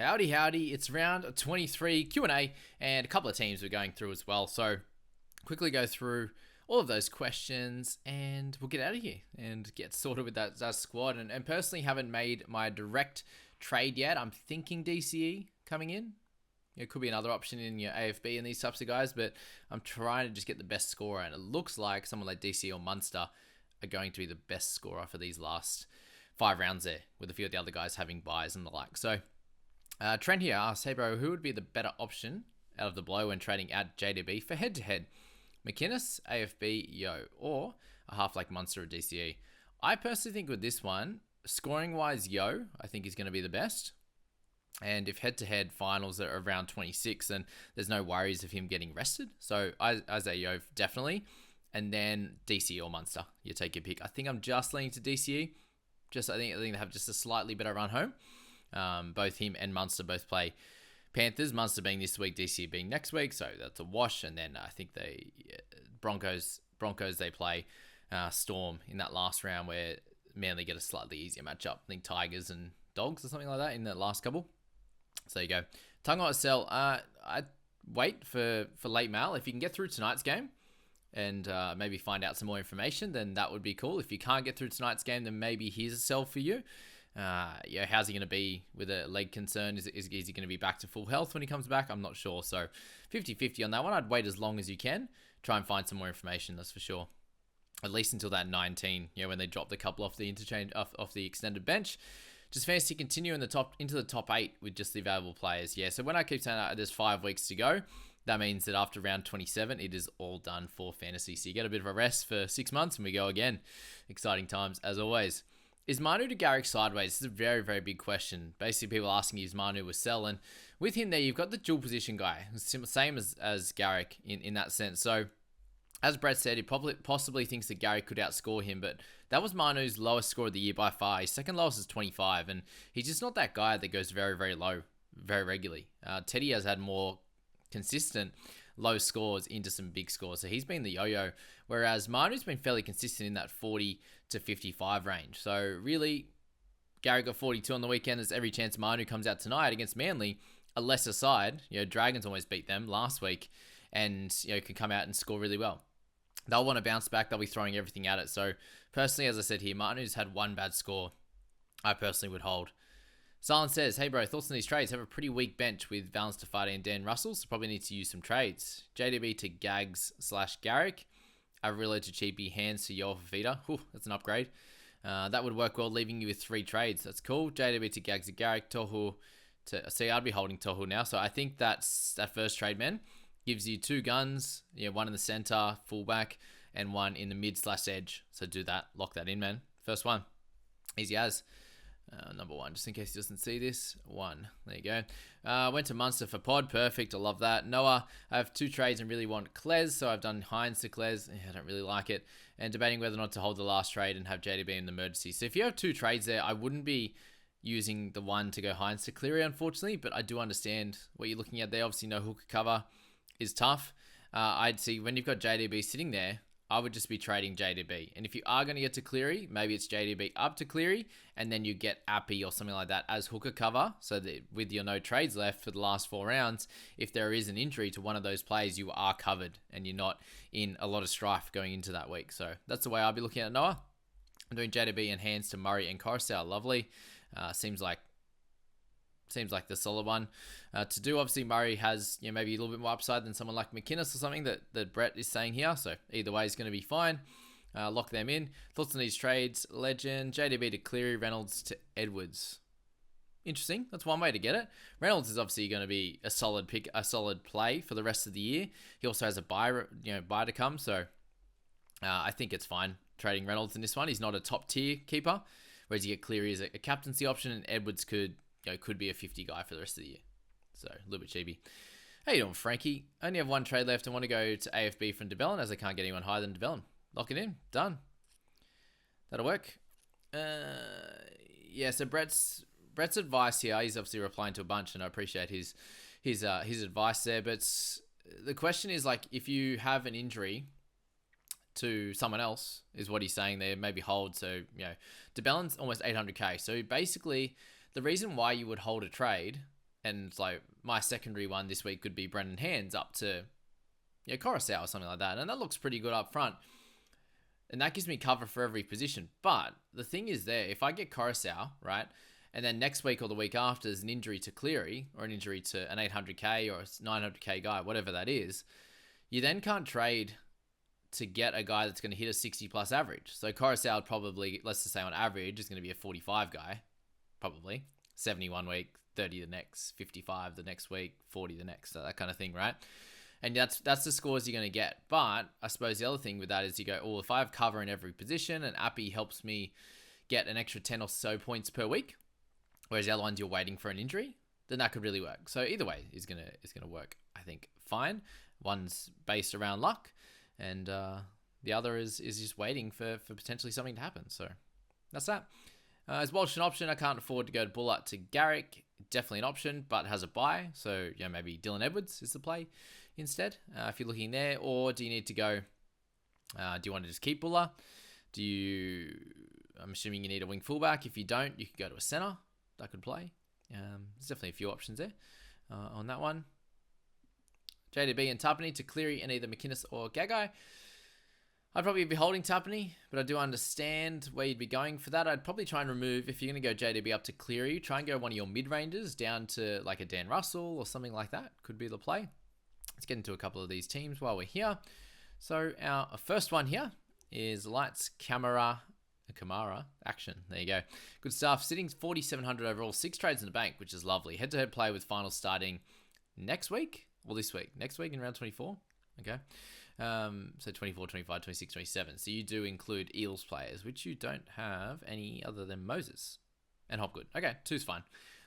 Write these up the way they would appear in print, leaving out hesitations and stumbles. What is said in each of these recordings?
Howdy, howdy. It's round 23 Q&A and a couple of teams we're going through as well. So quickly go through all of those questions and we'll get out of here and get sorted with that squad. And personally haven't made my direct trade yet. I'm thinking DCE coming in. It could be another option in your AFB and these types of guys, but I'm trying to just get the best scorer. And it looks like someone like DCE or Munster are going to be the best scorer for these last 5 rounds there, with a few of the other guys having buys and the like. So Trent here asks, hey bro, who would be the better option out of the blow when trading at JDB for head-to-head? McInnes, AFB, Yo, or a half like Munster or DCE? I personally think with this one, scoring-wise, Yo, I think is going to be the best. And if head-to-head finals are around 26, then there's no worries of him getting rested. So Isaiah Yo, definitely. And then DCE or Munster, you take your pick. I think I'm just leaning to DCE. I think they have just a slightly better run home. Both him and Munster both play Panthers. Munster being this week, DCE being next week, so that's a wash. And then I think Broncos they play Storm in that last round, where Manly get a slightly easier matchup. I think Tigers and Dogs or something like that in the last couple. So there you go. Tunga sell. I'd wait for late mail. If you can get through tonight's game and maybe find out some more information, then that would be cool. If you can't get through tonight's game, then maybe here's a sell for you. How's he going to be with a leg concern? Is he going to be back to full health when he comes back? I'm not sure. So 50-50 on that one. I'd wait as long as you can. Try and find some more information, that's for sure. At least until that 19, when they dropped a couple off the interchange, off the extended bench. Just fancy continue into the top 8 with just the available players. Yeah, so when I keep saying that there's 5 weeks to go, that means that after round 27, it is all done for fantasy. So you get a bit of a rest for 6 months and we go again. Exciting times as always. Is Manu to Garrick sideways? This is a very, very big question. Basically, people asking is Manu was sell. And with him there, you've got the dual position guy. Same as Garrick in that sense. So, as Brett said, he possibly thinks that Garrick could outscore him. But that was Manu's lowest score of the year by far. His second lowest is 25. And he's just not that guy that goes very, very low very regularly. Teddy has had more consistent low scores into some big scores. So he's been the yo-yo, whereas Manu's been fairly consistent in that 40 to 55 range. So really, Gary got 42 on the weekend. There's every chance Manu comes out tonight against Manly, a lesser side. Dragons almost beat them last week and, can come out and score really well. They'll want to bounce back. They'll be throwing everything at it. So personally, as I said here, Manu's had one bad score. I personally would hold. Silence says, hey bro, thoughts on these trades? Have a pretty weak bench with Valence Tafade and Dan Russell, so probably need to use some trades. JDB to Gags/Garrick. Avrilla to Cheapy, Hands to Yoel Fafita. That's an upgrade. That would work well, leaving you with 3 trades. That's cool. JDB to Gags to Garrick. Tohu to... See, I'd be holding Tohu now, so I think that first trade, man, gives you 2 guns, one in the center, fullback, and 1 in the mid/edge. So do that. Lock that in, man. First one. Easy as. Number 1, just in case he doesn't see this. 1. There you go. Went to Munster for pod. Perfect. I love that. Noah, I have 2 trades and really want Kles, so I've done Hines to Kles. I don't really like it. And debating whether or not to hold the last trade and have JDB in the emergency. So if you have 2 trades there, I wouldn't be using the one to go Hines to Cleary, unfortunately, but I do understand what you're looking at there. Obviously, no hooker cover is tough. I'd see when you've got JDB sitting there, I would just be trading JDB. And if you are going to get to Cleary, maybe it's JDB up to Cleary, and then you get Appy or something like that as hooker cover, so that with your no trades left for the last 4 rounds, if there is an injury to one of those players, you are covered, and you're not in a lot of strife going into that week. So that's the way I'll be looking at Noah. I'm doing JDB and Hands to Murray and Coruscant. Lovely. Seems like the solid one to do. Obviously, Murray has maybe a little bit more upside than someone like McInnes or something that Brett is saying here. So either way is going to be fine. Lock them in. Thoughts on these trades? Legend, JDB to Cleary, Reynolds to Edwards. Interesting. That's one way to get it. Reynolds is obviously going to be a solid pick, a solid play for the rest of the year. He also has a buy to come. So I think it's fine trading Reynolds in this one. He's not a top tier keeper, whereas you get Cleary as a captaincy option, and Edwards could be a 50 guy for the rest of the year. So, a little bit cheapy. How you doing, Frankie? I only have 1 trade left. I want to go to AFB from DeBellin, as I can't get anyone higher than DeBellin. Lock it in. Done. That'll work. So Brett's advice here, he's obviously replying to a bunch, and I appreciate his advice there. But the question is, if you have an injury to someone else, is what he's saying there, maybe hold. So, DeBellin's almost 800k. So, basically, the reason why you would hold a trade And like my secondary one this week could be Brendan Hands up to Coruscant or something like that. And that looks pretty good up front. And that gives me cover for every position. But the thing is there, if I get Coruscant, right, and then next week or the week after is an injury to Cleary or an injury to an 800k or a 900k guy, whatever that is, you then can't trade to get a guy that's going to hit a 60 plus average. So Coruscant probably, let's just say on average, is going to be a 45 guy, probably. 71 week, 30 the next, 55 the next week, 40 the next, so that kind of thing, right? And that's the scores you're going to get. But I suppose the other thing with that is you go, oh, if I have cover in every position and Appy helps me get an extra 10 or so points per week, whereas the other ones you're waiting for an injury, then that could really work. So either way is gonna work, I think, fine. One's based around luck, and the other is just waiting for potentially something to happen. So that's that. As Walsh an option, I can't afford to go to Bullard to Garrick. Definitely an option, but has a buy. So maybe Dylan Edwards is the play instead, if you're looking there. Or do you need to go, do you want to just keep Buller? I'm assuming you need a wing fullback. If you don't, you could go to a center that could play. There's definitely a few options there on that one. JDB and Tapani to Cleary and either McInnes or Gagai. I'd probably be holding Tapani, but I do understand where you'd be going for that. I'd probably try and remove, if you're going to go JDB up to Cleary, try and go one of your mid-rangers down to like a Dan Russell or something like that. Could be the play. Let's get into a couple of these teams while we're here. So our first one here is Lights, Kamara action. There you go. Good stuff. Sitting 4,700 overall, 6 trades in the bank, which is lovely. Head-to-head play with finals starting next week. Well, this week. Next week in round 24. Okay. So 24, 25, 26, 27. So you do include Eels players, which you don't have any other than Moses and Hopgood. Okay, 2's fine.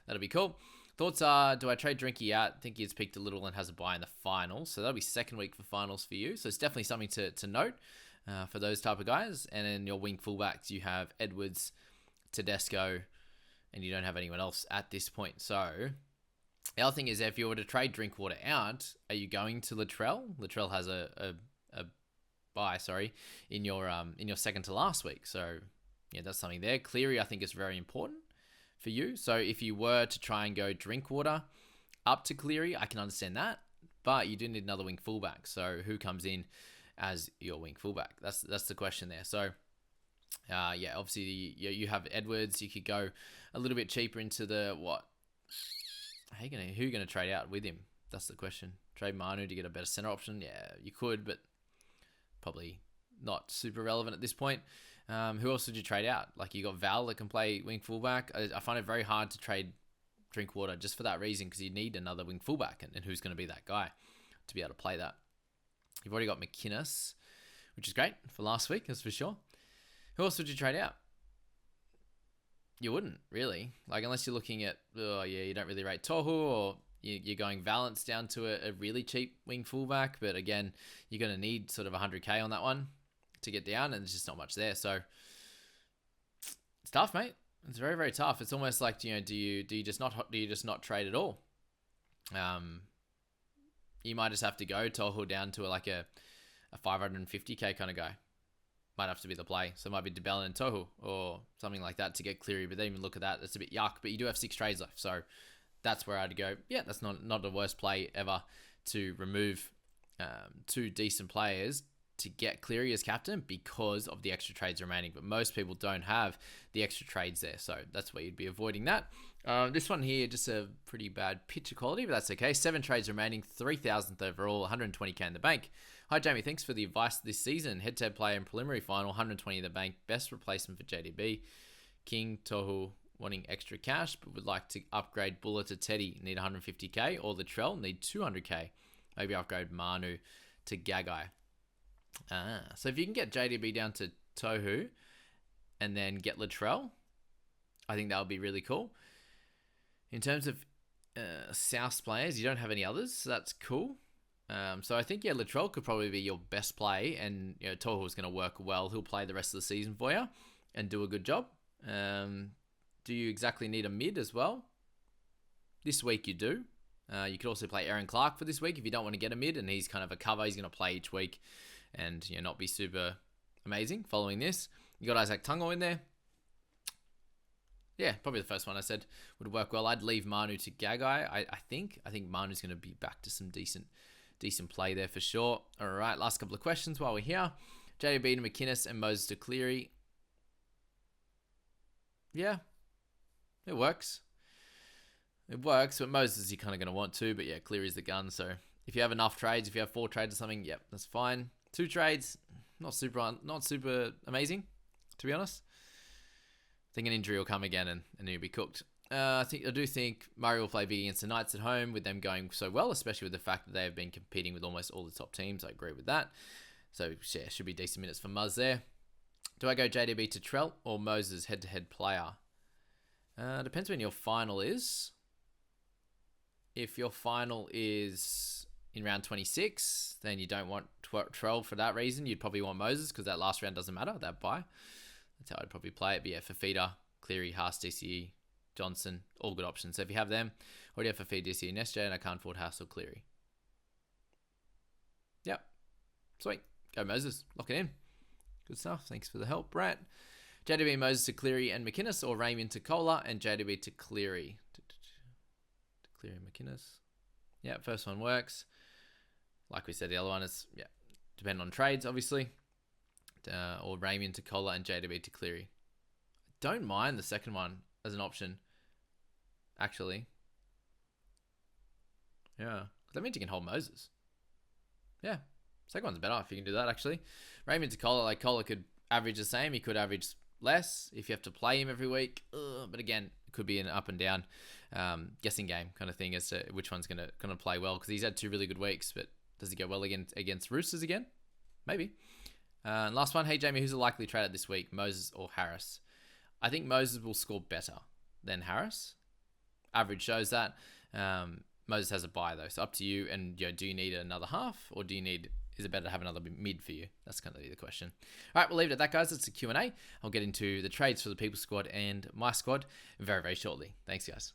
That'll be cool. Thoughts are, do I trade Drinky out? I think he's peaked a little and has a buy in the finals. So that'll be second week for finals for you. So it's definitely something to note for those type of guys. And then your wing fullbacks, you have Edwards, Tedesco, and you don't have anyone else at this point. So the other thing is, if you were to trade Drinkwater out, are you going to Latrell? Latrell has a buy, in your second to last week. So yeah, that's something there. Cleary, I think, is very important for you. So if you were to try and go Drinkwater up to Cleary, I can understand that. But you do need another wing fullback. So who comes in as your wing fullback? That's the question there. So obviously you have Edwards. You could go a little bit cheaper into the what? Who you gonna trade out with him? That's the question. Trade Manu to get a better center option. Yeah, you could, but probably not super relevant at this point. Who else would you trade out? Like, you got Val that can play wing fullback. I find it very hard to trade Drinkwater just for that reason, because you need another wing fullback, and who's going to be that guy to be able to play that? You've already got McInnes, which is great for last week, that's for sure. Who else would you trade out? You wouldn't, really. Like, unless you're looking at, you don't really rate Tohu, or you're going Valence down to a really cheap wing fullback. But again, you're going to need sort of 100k on that one to get down, and there's just not much there. So it's tough, mate. It's very, very tough. It's almost like, do you just not trade at all? You might just have to go Tohu down to a 550k kind of guy. Might have to be the play. So it might be DeBellin and Tohu or something like that to get Cleary. But then even look at that, that's a bit yuck. But you do have 6 trades left. So that's where I'd go, yeah, that's not the worst play ever to remove 2 decent players to get Cleary as captain because of the extra trades remaining. But most people don't have the extra trades there. So that's where you'd be avoiding that. This one here, just a pretty bad picture quality, but that's okay. 7 trades remaining, 3,000th overall, 120k in the bank. Hi, Jamie. Thanks for the advice this season. Head-to-head player in preliminary final, 120 in the bank. Best replacement for JDB. King, Tohu, wanting extra cash, but would like to upgrade Buller to Teddy. Need 150k. Or Latrell, need 200k. Maybe upgrade Manu to Gagai. So if you can get JDB down to Tohu and then get Latrell, I think that would be really cool. In terms of South players, you don't have any others, so that's cool. So I think, Latrell could probably be your best play, and Tohu is going to work well. He'll play the rest of the season for you and do a good job. Do you exactly need a mid as well? This week you do. You could also play Aaron Clark for this week if you don't want to get a mid, and he's kind of a cover. He's going to play each week and not be super amazing following this. You got Isaac Tungo in there. Yeah, probably the first one I said would work well. I'd leave Manu to Gagai. I think Manu's going to be back to some decent play there for sure. All right, last couple of questions while we're here. JDB to McInnes and Moses to Cleary. Yeah, it works. It works, but Moses you're kind of going to want to. But yeah, Cleary's the gun. So if you have enough trades, if you have 4 trades or something, yep, that's fine. 2 trades, not super amazing, to be honest. I think an injury will come again and he'll be cooked. I do think Murray will play big against the Knights at home with them going so well, especially with the fact that they have been competing with almost all the top teams. I agree with that. So yeah, should be decent minutes for Muzz there. Do I go JDB to Trelt or Moses head-to-head player? Depends when your final is. If your final is in round 26, then you don't want Trell for that reason. You'd probably want Moses because that last round doesn't matter, that bye. That's how I'd probably play it. But yeah, Fafita, Cleary, Haas, DCE, Johnson, all good options. So if you have them, already have Fafita, DCE, and SJ, and I can't afford Haas or Cleary. Yep. Sweet. Go Moses. Lock it in. Good stuff. Thanks for the help, Brett. JDB, Moses to Cleary and McInnes, or Raymond to Kohler and JDB to Cleary. To Cleary and McInnes. Yeah, first one works. Like we said, the other one is, yeah, depending on trades, obviously. Or Raymond to Kohler and JDB to Cleary. Don't mind the second one as an option, actually. Yeah. That means you can hold Moses. Yeah. Second one's better if you can do that, actually. Raymond to Kohler, like Kohler could average the same. He could average less if you have to play him every week. But again, it could be an up and down guessing game kind of thing as to which one's going to play well. Because he's had 2 really good weeks, but does he go well against Roosters again? Maybe. Last one. Hey, Jamie, who's a likely trader this week, Moses or Harris? I think Moses will score better than Harris. Average shows that. Moses has a bye, though. So up to you. And do you need another half or is it better to have another mid for you? That's going to be the question. All right, we'll leave it at that, guys. It's a Q&A. I'll get into the trades for the People Squad and my squad very, very shortly. Thanks, guys.